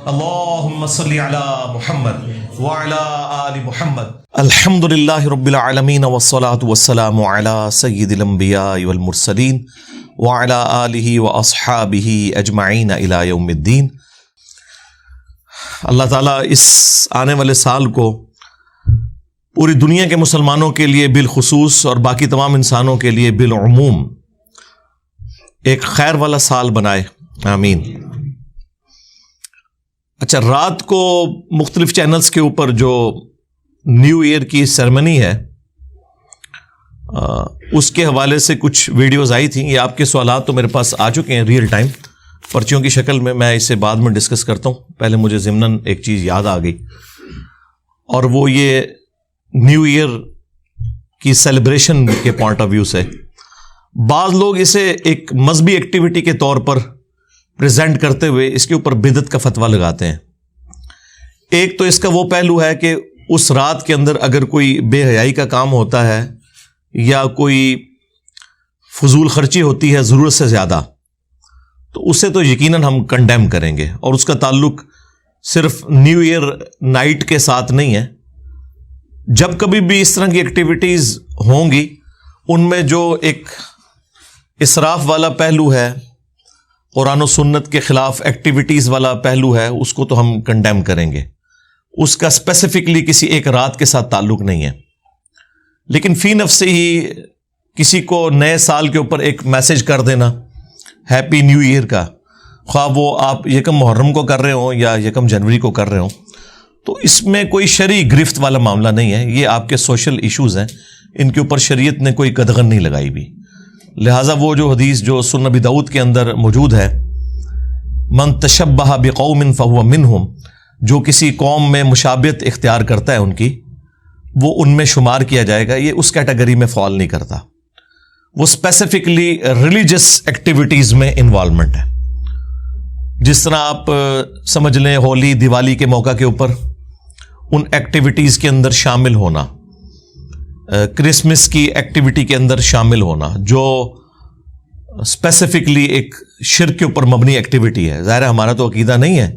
اللهم صل على محمد وعلى آل محمد. الحمد لله رب العالمين والصلاة والسلام على سيد الأنبياء والمرسلين وعلى آله وأصحابه أجمعين إلى يوم الدين. اللہ تعالیٰ اس آنے والے سال کو پوری دنیا کے مسلمانوں کے لیے بالخصوص اور باقی تمام انسانوں کے لیے بالعموم ایک خیر والا سال بنائے، آمین. اچھا، رات کو مختلف چینلز کے اوپر جو نیو ایئر کی سیرمنی ہے اس کے حوالے سے کچھ ویڈیوز آئی تھیں. یہ آپ کے سوالات تو میرے پاس آ چکے ہیں ریئل ٹائم پرچیوں کی شکل میں اسے بعد میں ڈسکس کرتا ہوں. پہلے مجھے ضمناً ایک چیز یاد آ گئی، اور وہ یہ نیو ایئر کی سیلیبریشن کے پوائنٹ آف ویو سے بعض لوگ اسے ایک مذہبی ایکٹیویٹی کے طور پر پریزنٹ کرتے ہوئے اس کے اوپر بدعت کا فتویٰ لگاتے ہیں. ایک تو اس کا وہ پہلو ہے کہ اس رات کے اندر اگر کوئی بے حیائی کا کام ہوتا ہے یا کوئی فضول خرچی ہوتی ہے ضرورت سے زیادہ، تو اسے تو یقیناً ہم کنڈیم کریں گے، اور اس کا تعلق صرف نیو ایئر نائٹ کے ساتھ نہیں ہے. جب کبھی بھی اس طرح کی ایکٹیویٹیز ہوں گی ان میں جو ایک اسراف والا پہلو ہے، قرآن و سنت کے خلاف ایکٹیویٹیز والا پہلو ہے، اس کو تو ہم کنڈیم کریں گے. اس کا اسپیسیفکلی کسی ایک رات کے ساتھ تعلق نہیں ہے. لیکن فی نفس سے ہی کسی کو نئے سال کے اوپر ایک میسج کر دینا ہیپی نیو ایئر کا، خواہ وہ آپ یکم محرم کو کر رہے ہوں یا یکم جنوری کو کر رہے ہوں، تو اس میں کوئی شرعی گرفت والا معاملہ نہیں ہے. یہ آپ کے سوشل ایشوز ہیں، ان کے اوپر شریعت نے کوئی قدغن نہیں لگائی بھی. لہٰذا وہ جو حدیث جو سنن ابی داؤد کے اندر موجود ہے، من تشبہ بقوم فہو منہم، جو کسی قوم میں مشابہت اختیار کرتا ہے ان کی، وہ ان میں شمار کیا جائے گا. یہ اس کیٹیگری میں فال نہیں کرتا. وہ اسپیسیفکلی ریلیجس ایکٹیویٹیز میں انوالومنٹ ہے. جس طرح آپ سمجھ لیں ہولی دیوالی کے موقع کے اوپر ان ایکٹیویٹیز کے اندر شامل ہونا، کرسمس کی ایکٹیویٹی کے اندر شامل ہونا، جو اسپیسیفکلی ایک شرک کے اوپر مبنی ایکٹیویٹی ہے. ظاہر ہے ہمارا تو عقیدہ نہیں ہے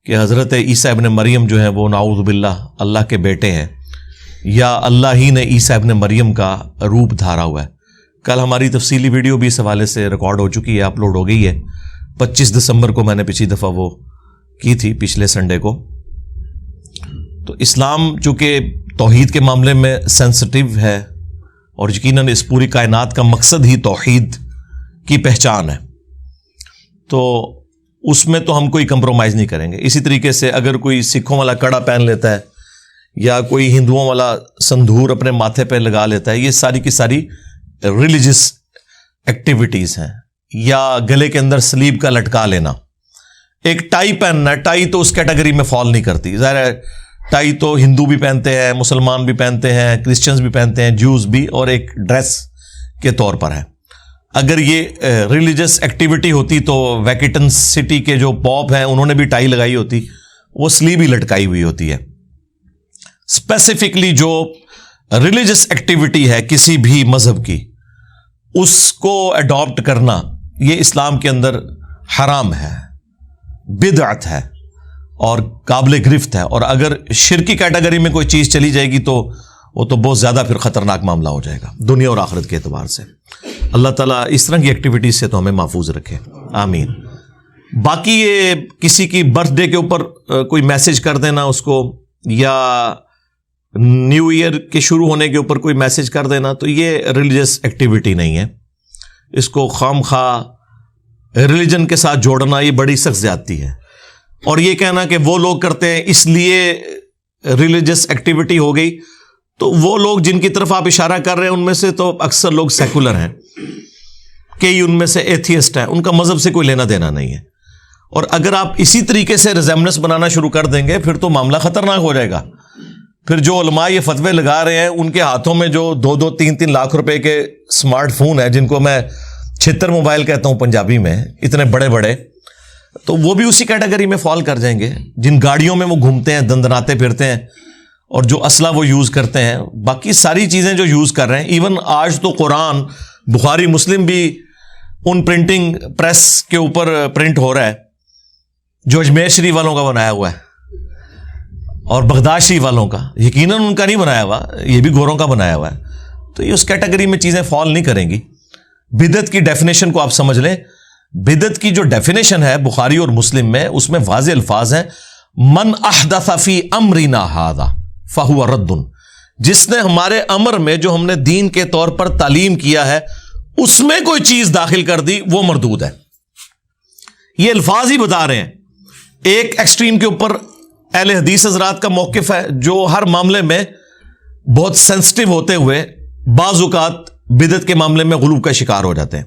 کہ حضرت عیسیٰ ابن مریم جو ہیں وہ نعوذ باللہ اللہ کے بیٹے ہیں، یا اللہ ہی نے عیسیٰ ابن مریم کا روپ دھارا ہوا ہے. کل ہماری تفصیلی ویڈیو بھی اس حوالے سے ریکارڈ ہو چکی ہے، اپلوڈ ہو گئی ہے. 25 دسمبر کو میں نے پچھلی دفعہ وہ کی تھی، پچھلے سنڈے کو. تو اسلام چونکہ توحید کے معاملے میں سینسٹیو ہے، اور یقیناً اس پوری کائنات کا مقصد ہی توحید کی پہچان ہے، تو اس میں تو ہم کوئی کمپرومائز نہیں کریں گے. اسی طریقے سے اگر کوئی سکھوں والا کڑا پہن لیتا ہے یا کوئی ہندوؤں والا سندھور اپنے ماتھے پہ لگا لیتا ہے، یہ ساری کی ساری ریلیجس ایکٹیویٹیز ہیں. یا گلے کے اندر سلیب کا لٹکا لینا، ایک ٹائی پہننا، ٹائی تو اس کیٹیگری میں فال نہیں کرتی. ظاہر ہے ٹائی تو ہندو بھی پہنتے ہیں، مسلمان بھی پہنتے ہیں، کرسچنز بھی پہنتے ہیں، جوز بھی، اور ایک ڈریس کے طور پر ہے. اگر یہ ریلیجس ایکٹیویٹی ہوتی تو ویٹیکن سٹی کے جو پوپ ہیں انہوں نے بھی ٹائی لگائی ہوتی، وہ سلیب ہی لٹکائی ہوئی ہوتی ہے. اسپیسیفکلی جو ریلیجس ایکٹیویٹی ہے کسی بھی مذہب کی، اس کو اڈاپٹ کرنا یہ اسلام کے اندر حرام ہے، بدعت ہے اور قابل گرفت ہے. اور اگر شرکی کیٹیگری میں کوئی چیز چلی جائے گی تو وہ تو بہت زیادہ پھر خطرناک معاملہ ہو جائے گا دنیا اور آخرت کے اعتبار سے. اللہ تعالیٰ اس طرح کی ایکٹیویٹیز سے تو ہمیں محفوظ رکھے، آمین. باقی یہ کسی کی برتھ ڈے کے اوپر کوئی میسج کر دینا اس کو، یا نیو ایئر کے شروع ہونے کے اوپر کوئی میسج کر دینا، تو یہ ریلیجس ایکٹیویٹی نہیں ہے. اس کو خام خواہ ریلیجن کے ساتھ جوڑنا یہ بڑی سخت زیادتی ہے. اور یہ کہنا کہ وہ لوگ کرتے ہیں اس لیے ریلیجس ایکٹیویٹی ہو گئی، تو وہ لوگ جن کی طرف آپ اشارہ کر رہے ہیں ان میں سے تو اکثر لوگ سیکولر ہیں، کئی ان میں سے ایتھیسٹ ہیں، ان کا مذہب سے کوئی لینا دینا نہیں ہے. اور اگر آپ اسی طریقے سے ریزیمبلنس بنانا شروع کر دیں گے پھر تو معاملہ خطرناک ہو جائے گا. پھر جو علماء یہ فتوے لگا رہے ہیں ان کے ہاتھوں میں جو 2-3 لاکھ روپے کے اسمارٹ فون ہیں، جن کو میں 76 موبائل کہتا ہوں پنجابی میں، اتنے بڑے بڑے، تو وہ بھی اسی کیٹیگری میں فال کر جائیں گے. جن گاڑیوں میں وہ گھومتے ہیں، دندناتے پھرتے ہیں، اور جو اسلحہ وہ یوز کرتے ہیں، باقی ساری چیزیں جو یوز کر رہے ہیں. ایون آج تو قرآن، بخاری، مسلم بھی ان پرنٹنگ پریس کے اوپر پرنٹ ہو رہا ہے. جو اجمیر شریف والوں کا بنایا ہوا ہے اور بغداد شریف والوں کا، یقیناً ان کا نہیں بنایا ہوا، یہ بھی گوروں کا بنایا ہوا ہے، تو یہ اس کیٹیگری میں چیزیں فال نہیں کریں گی۔ بدعت کی ڈیفینیشن کو آپ سمجھ لیں، بدعت کی جو ڈیفینیشن ہے بخاری اور مسلم میں، اس میں واضح الفاظ ہیں، من احدث فی امرنا ھذا فہو رد، جس نے ہمارے امر میں جو ہم نے دین کے طور پر تعلیم کیا ہے اس میں کوئی چیز داخل کر دی وہ مردود ہے۔ یہ الفاظ ہی بتا رہے ہیں۔ ایک ایکسٹریم کے اوپر اہل حدیث حضرات کا موقف ہے جو ہر معاملے میں بہت سینسٹیو ہوتے ہوئے بعض اوقات بدعت کے معاملے میں غلو کا شکار ہو جاتے ہیں،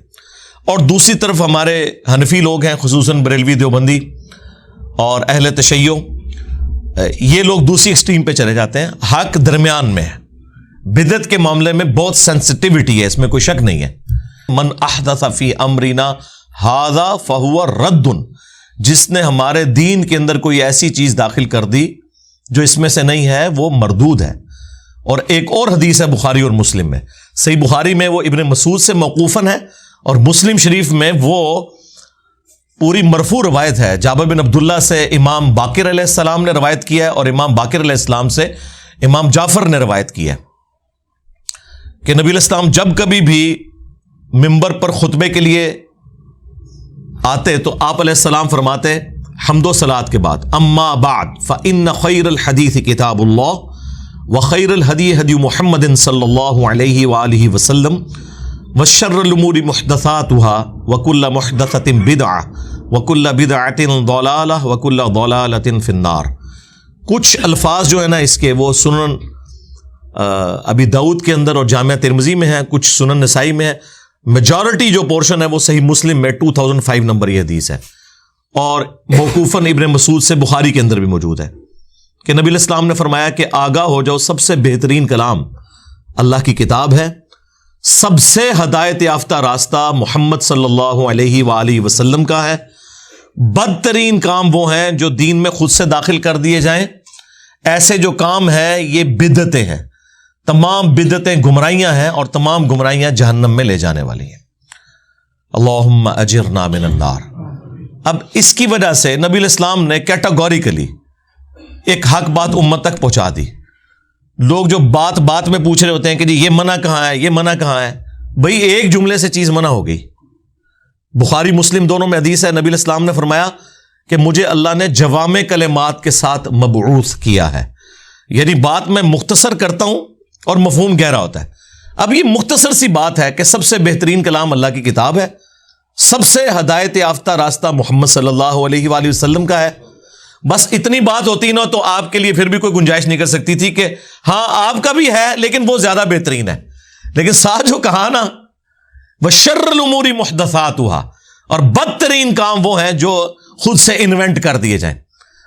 اور دوسری طرف ہمارے حنفی لوگ ہیں، خصوصاً بریلوی دیوبندی اور اہل تشیع، یہ لوگ دوسری ایکسٹریم پہ چلے جاتے ہیں۔ حق درمیان میں ہے، بدعت کے معاملے میں بہت سینسٹیوٹی ہے، اس میں کوئی شک نہیں ہے۔ من احدث فی امرنا ھذا فہو رد، جس نے ہمارے دین کے اندر کوئی ایسی چیز داخل کر دی جو اس میں سے نہیں ہے وہ مردود ہے۔ اور ایک اور حدیث ہے بخاری اور مسلم میں، صحیح بخاری میں وہ ابن مسعود سے موقوفاً ہے، اور مسلم شریف میں وہ پوری مرفوع روایت ہے، جابر بن عبداللہ سے امام باقر علیہ السلام نے روایت کیا ہے، اور امام باقر علیہ السلام سے امام جعفر نے روایت کی ہے کہ نبی علیہ السلام جب کبھی بھی منبر پر خطبے کے لیے آتے تو آپ علیہ السلام فرماتے حمد و صلات کے بعد، اما بعد فإن خیر الحدیث کتاب اللہ وخیر الہدی ہدی محمد صلی اللہ علیہ وآلہ وسلم وشر الامور محدثاتها وکل محدثۃ بدعہ وکل بدعۃ ضلالہ وکل ضلالۃ فی النار۔ کچھ الفاظ جو ہے نا اس کے وہ سنن ابی داؤد کے اندر اور جامعہ ترمذی میں ہیں، کچھ سنن نسائی میں ہے، میجورٹی جو پورشن ہے وہ صحیح مسلم میں 2005 نمبر یہ حدیث ہے، اور موقوفاً ابن مسعود سے بخاری کے اندر بھی موجود ہے کہ نبی علیہ السلام نے فرمایا کہ آگاہ ہو جاؤ، سب سے بہترین کلام اللہ کی کتاب ہے، سب سے ہدایت یافتہ راستہ محمد صلی اللہ علیہ وآلہ وسلم کا ہے، بدترین کام وہ ہیں جو دین میں خود سے داخل کر دیے جائیں، ایسے جو کام ہے یہ بدعتیں ہیں، تمام بدعتیں گمراہیاں ہیں، اور تمام گمراہیاں جہنم میں لے جانے والی ہیں۔ اللہم اجرنا من النار۔ اب اس کی وجہ سے نبی علیہ السلام نے کیٹاگوریکلی ایک حق بات امت تک پہنچا دی۔ لوگ جو بات بات میں پوچھ رہے ہوتے ہیں کہ جی یہ منع کہاں ہے، یہ منع کہاں ہے، بھئی ایک جملے سے چیز منع ہو گئی۔ بخاری مسلم دونوں میں حدیث ہے، نبی علیہ السلام نے فرمایا کہ مجھے اللہ نے جوامع کلمات کے ساتھ مبعوث کیا ہے، یعنی بات میں مختصر کرتا ہوں اور مفہوم گہرا ہوتا ہے۔ اب یہ مختصر سی بات ہے کہ سب سے بہترین کلام اللہ کی کتاب ہے، سب سے ہدایت یافتہ راستہ محمد صلی اللہ علیہ وآلہ وسلم کا ہے، بس اتنی بات ہوتی نا تو آپ کے لیے پھر بھی کوئی گنجائش نہیں کر سکتی تھی کہ ہاں آپ کا بھی ہے لیکن وہ زیادہ بہترین ہے۔ لیکن ساتھ جو کہا نا وَشَرَّ الْأُمُورِ مُحْدَثَاتُهَا، اور بدترین کام وہ ہیں جو خود سے انوینٹ کر دیے جائیں،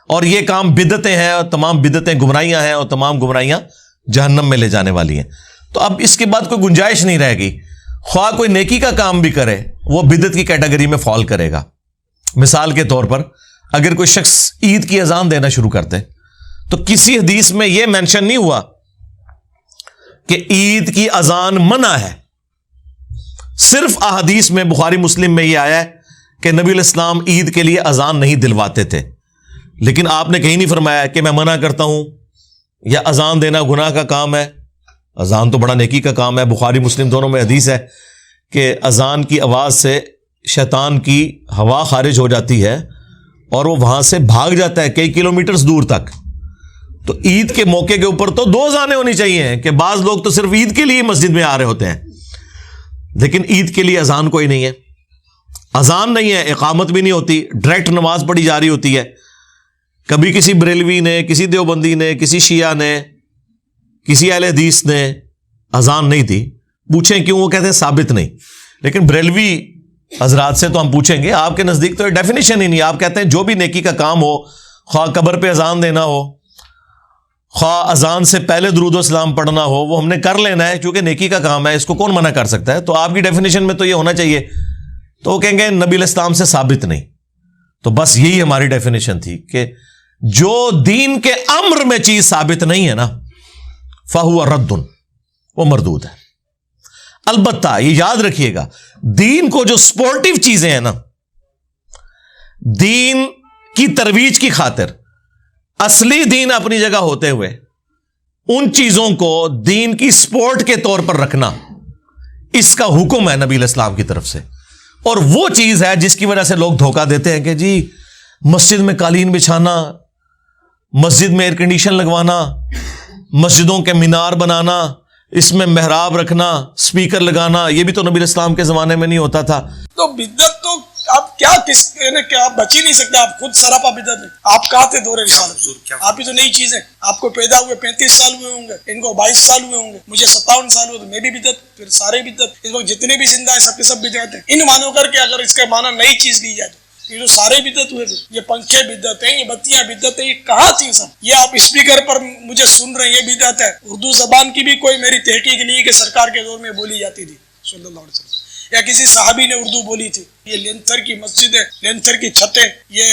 اور یہ کام بدعتیں ہیں، اور تمام بدعتیں گمراہیاں ہیں، اور تمام گمراہیاں جہنم میں لے جانے والی ہیں۔ تو اب اس کے بعد کوئی گنجائش نہیں رہے گی، خواہ کوئی نیکی کا کام بھی کرے وہ بدعت کی کیٹیگری میں فال کرے گا۔ مثال کے طور پر اگر کوئی شخص عید کی اذان دینا شروع کرتے تو کسی حدیث میں یہ مینشن نہیں ہوا کہ عید کی اذان منع ہے، صرف احادیث میں بخاری مسلم میں یہ آیا ہے کہ نبی علیہ السلام عید کے لیے اذان نہیں دلواتے تھے، لیکن آپ نے کہیں نہیں فرمایا کہ میں منع کرتا ہوں یا اذان دینا گناہ کا کام ہے۔ اذان تو بڑا نیکی کا کام ہے، بخاری مسلم دونوں میں حدیث ہے کہ اذان کی آواز سے شیطان کی ہوا خارج ہو جاتی ہے اور وہ وہاں سے بھاگ جاتا ہے کئی کلومیٹرز دور تک۔ تو عید کے موقع کے اوپر تو 2 اذانیں ہونی چاہیے کہ بعض لوگ تو صرف عید کے لیے مسجد میں آ رہے ہوتے ہیں، لیکن عید کے لیے اذان کوئی نہیں ہے، اذان نہیں ہے، اقامت بھی نہیں ہوتی، ڈائریکٹ نماز پڑھی جا رہی ہوتی ہے۔ کبھی کسی بریلوی نے، کسی دیوبندی نے، کسی شیعہ نے، کسی اہل حدیث نے اذان نہیں دی، پوچھیں کیوں، وہ کہتے ہیں ثابت نہیں۔ لیکن بریلوی حضرات سے تو ہم پوچھیں گے، آپ کے نزدیک تو ڈیفینیشن ہی نہیں، آپ کہتے ہیں جو بھی نیکی کا کام ہو، خواہ قبر پہ اذان دینا ہو، خواہ اذان سے پہلے درود و سلام پڑھنا ہو، وہ ہم نے کر لینا ہے چونکہ نیکی کا کام ہے، اس کو کون منع کر سکتا ہے؟ تو آپ کی ڈیفینیشن میں تو یہ ہونا چاہیے۔ تو وہ کہیں گے نبی علیہ السلام سے ثابت نہیں۔ تو بس یہی ہماری ڈیفینیشن تھی کہ جو دین کے امر میں چیز ثابت نہیں ہے نا فَهُوَ رَدٌ، وہ مردود ہے۔ البتہ یہ یاد رکھیے گا، دین کو جو سپورٹیو چیزیں ہیں نا، دین کی ترویج کی خاطر اصلی دین اپنی جگہ ہوتے ہوئے ان چیزوں کو دین کی سپورٹ کے طور پر رکھنا، اس کا حکم ہے نبی علیہ السلام کی طرف سے. اور وہ چیز ہے جس کی وجہ سے لوگ دھوکہ دیتے ہیں کہ جی مسجد میں قالین بچھانا، مسجد میں ایئر کنڈیشن لگوانا، مسجدوں کے مینار بنانا، اس میں محراب رکھنا، اسپیکر لگانا، یہ بھی تو نبی علیہ السلام کے زمانے میں نہیں ہوتا تھا. تو بدعت تو آپ کیا کیا آپ بچ ہی نہیں سکتے، آپ خود سراپا بدعت میں. آپ کہاں تھے دور رسالت؟ آپ ہی تو نئی چیز ہے. آپ کو پیدا ہوئے 35 سال ہوئے ہوں گے، ان کو 22 سال ہوئے ہوں گے، مجھے 57 سال ہوئے، تو میں بھی بدعت، پھر سارے بدعت. اس وقت جتنے بھی زندہ ہیں سب کے سب بدعت ہیں. ان مانو کر کے اگر اس کا معنی نئی چیز لی جائے تو یہ تو سارے بدعت ہوئے. یہ پنکھے بدعت ہیں، یہ بتیاں بدعت ہیں، یہ کہاں تھی سب؟ یہ آپ اسپیکر پر مجھے سن رہے ہیں، یہ بدعت ہے. اردو زبان کی بھی کوئی میری تحقیق نہیں ہے کہ سرکار کے دور میں بولی جاتی تھی صلی اللہ علیہ وسلم، یا کسی صحابی نے اردو بولی تھی. یہ لینتھر کی مسجد ہے، لینتھر کی چھتیں، یہ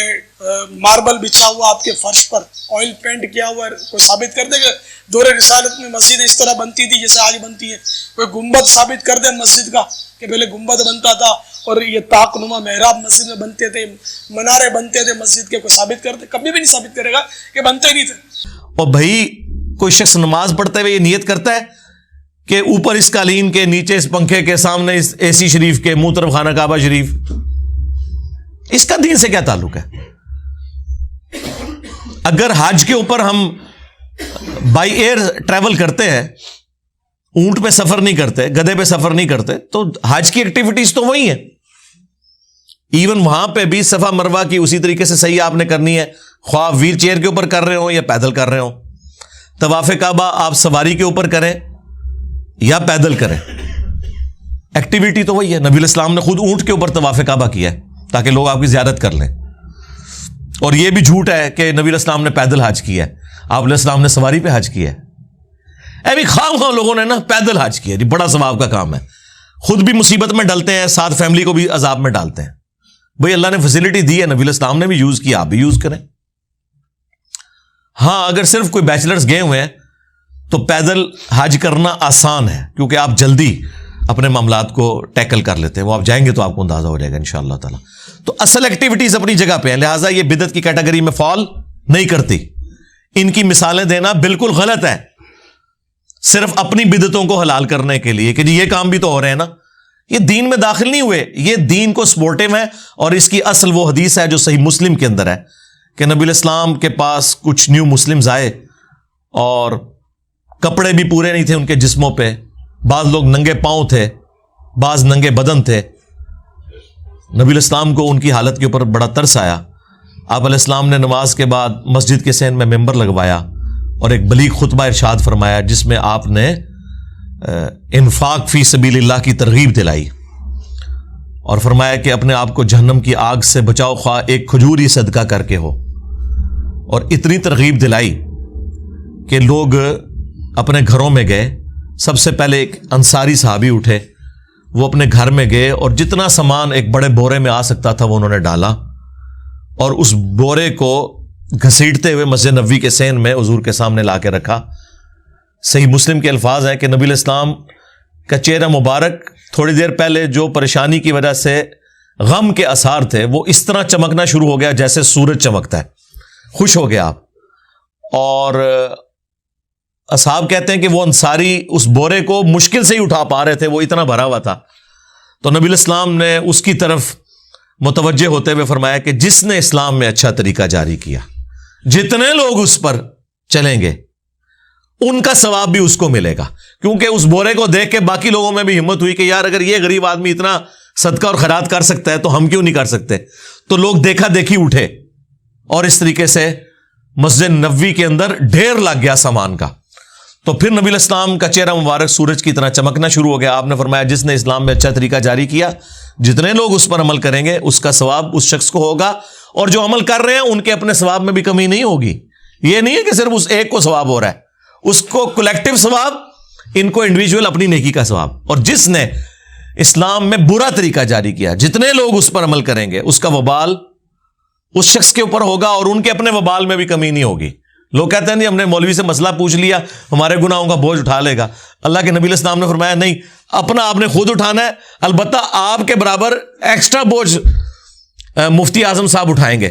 ماربل بچھا ہوا آپ کے فرش پر، آئل پینٹ کیا ہوا ہے. کوئی ثابت کر دے کہ دور رسالت میں مسجد اس طرح بنتی تھی جیسے آج بنتی ہے؟ کوئی گنبد ثابت کر دے مسجد کا کہ پہلے گنبد بنتا تھا اور یہ طاق نما محراب مسجد میں بنتے تھے، منارے بنتے تھے مسجد کے. کوئی ثابت کر دے؟ کبھی بھی نہیں ثابت کرے گا کہ بنتے نہیں تھے. اور بھائی کوئی شخص نماز پڑھتے ہوئے یہ نیت کرتا ہے کہ اوپر اس قالین کے، نیچے اس پنکھے کے، سامنے اس اے سی شریف کے، منہ طرف خانہ کعبہ شریف، اس کا دین سے کیا تعلق ہے؟ اگر حج کے اوپر ہم بائی ایئر ٹریول کرتے ہیں، اونٹ پہ سفر نہیں کرتے، گدھے پہ سفر نہیں کرتے، تو حج کی ایکٹیویٹیز تو وہی ہیں. ایون وہاں پہ بھی صفا مروہ کی اسی طریقے سے صحیح آپ نے کرنی ہے، خواہ ویل چیئر کے اوپر کر رہے ہوں یا پیدل کر رہے ہوں. طواف کعبہ آپ سواری کے اوپر کریں یا پیدل کریں، ایکٹیویٹی تو وہی ہے. نبی علیہ السلام نے خود اونٹ کے اوپر طواف کعبہ کیا ہے تاکہ لوگ آپ کی زیارت کر لیں. اور یہ بھی جھوٹ ہے کہ نبی علیہ السلام نے پیدل حج کیا ہے، آپ علیہ السلام نے سواری پہ حج کیا ہے. بھی خواہ لوگوں نے نا پیدل حج کیا، بڑا ثواب کا کام ہے. خود بھی مصیبت میں ڈلتے ہیں، ساتھ فیملی کو بھی عذاب میں ڈالتے ہیں. بھئی اللہ نے فیسلٹی دی ہے، نبی علیہ السلام نے بھی یوز کیا، آپ بھی یوز کریں. ہاں اگر صرف کوئی بیچلرز گئے ہوئے ہیں تو پیدل حج کرنا آسان ہے، کیونکہ آپ جلدی اپنے معاملات کو ٹیکل کر لیتے ہیں. وہ آپ جائیں گے تو آپ کو اندازہ ہو جائے گا انشاءاللہ تعالیٰ. تو اصل ایکٹیویٹیز اپنی جگہ پہ ہیں، لہٰذا یہ بدعت کی کیٹیگری میں فال نہیں کرتی. ان کی مثالیں دینا بالکل غلط ہے صرف اپنی بدعتوں کو حلال کرنے کے لیے کہ جی یہ کام بھی تو ہو رہے ہیں نا. یہ دین میں داخل نہیں ہوئے، یہ دین کو سپورٹیو ہے. اور اس کی اصل وہ حدیث ہے جو صحیح مسلم کے اندر ہے کہ نبی علیہ السلام کے پاس کچھ نیو مسلمز آئے اور کپڑے بھی پورے نہیں تھے ان کے جسموں پہ، بعض لوگ ننگے پاؤں تھے، بعض ننگے بدن تھے. نبی علیہ السلام کو ان کی حالت کے اوپر بڑا ترس آیا. آپ علیہ السلام نے نماز کے بعد مسجد کے صحن میں ممبر لگوایا اور ایک بلیغ خطبہ ارشاد فرمایا جس میں آپ نے انفاق فی سبیل اللہ کی ترغیب دلائی اور فرمایا کہ اپنے آپ کو جہنم کی آگ سے بچاؤ، خواہ ایک کھجور ہی صدقہ کر کے ہو. اور اتنی ترغیب دلائی کہ لوگ اپنے گھروں میں گئے. سب سے پہلے ایک انصاری صحابی اٹھے، وہ اپنے گھر میں گئے اور جتنا سامان ایک بڑے بورے میں آ سکتا تھا وہ انہوں نے ڈالا اور اس بورے کو گھسیٹتے ہوئے مسجد نبوی کے صحن میں حضور کے سامنے لا کے رکھا. صحیح مسلم کے الفاظ ہیں کہ نبی علیہ السلام کا چہرہ مبارک تھوڑی دیر پہلے جو پریشانی کی وجہ سے غم کے آثار تھے وہ اس طرح چمکنا شروع ہو گیا جیسے سورج چمکتا ہے. خوش ہو گیا آپ. اور اصحاب کہتے ہیں کہ وہ انصاری اس بورے کو مشکل سے ہی اٹھا پا رہے تھے، وہ اتنا بھرا ہوا تھا. تو نبی علیہ السلام نے اس کی طرف متوجہ ہوتے ہوئے فرمایا کہ جس نے اسلام میں اچھا طریقہ جاری کیا، جتنے لوگ اس پر چلیں گے ان کا ثواب بھی اس کو ملے گا. کیونکہ اس بورے کو دیکھ کے باقی لوگوں میں بھی ہمت ہوئی کہ یار اگر یہ غریب آدمی اتنا صدقہ اور خیرات کر سکتا ہے تو ہم کیوں نہیں کر سکتے. تو لوگ دیکھا دیکھی اٹھے اور اس طریقے سے مسجد نبوی کے اندر ڈھیر لگ گیا سامان کا. تو پھر نبی علیہ السلام کا چہرہ مبارک سورج کی طرح چمکنا شروع ہو گیا. آپ نے فرمایا جس نے اسلام میں اچھا طریقہ جاری کیا، جتنے لوگ اس پر عمل کریں گے اس کا ثواب اس شخص کو ہوگا، اور جو عمل کر رہے ہیں ان کے اپنے ثواب میں بھی کمی نہیں ہوگی. یہ نہیں ہے کہ صرف اس ایک کو ثواب ہو رہا ہے، اس کو کلیکٹیو ثواب، ان کو انڈیویجول اپنی نیکی کا ثواب. اور جس نے اسلام میں برا طریقہ جاری کیا، جتنے لوگ اس پر عمل کریں گے اس کا وبال اس شخص کے اوپر ہوگا اور ان کے اپنے وبال میں بھی کمی نہیں ہوگی. لوگ کہتے ہیں نہیں ہم نے مولوی سے مسئلہ پوچھ لیا ہمارے گناہوں کا بوجھ اٹھا لے گا. اللہ کے نبی علیہ السلام نے فرمایا نہیں، اپنا آپ نے خود اٹھانا ہے، البتہ آپ کے برابر ایکسٹرا بوجھ مفتی اعظم صاحب اٹھائیں گے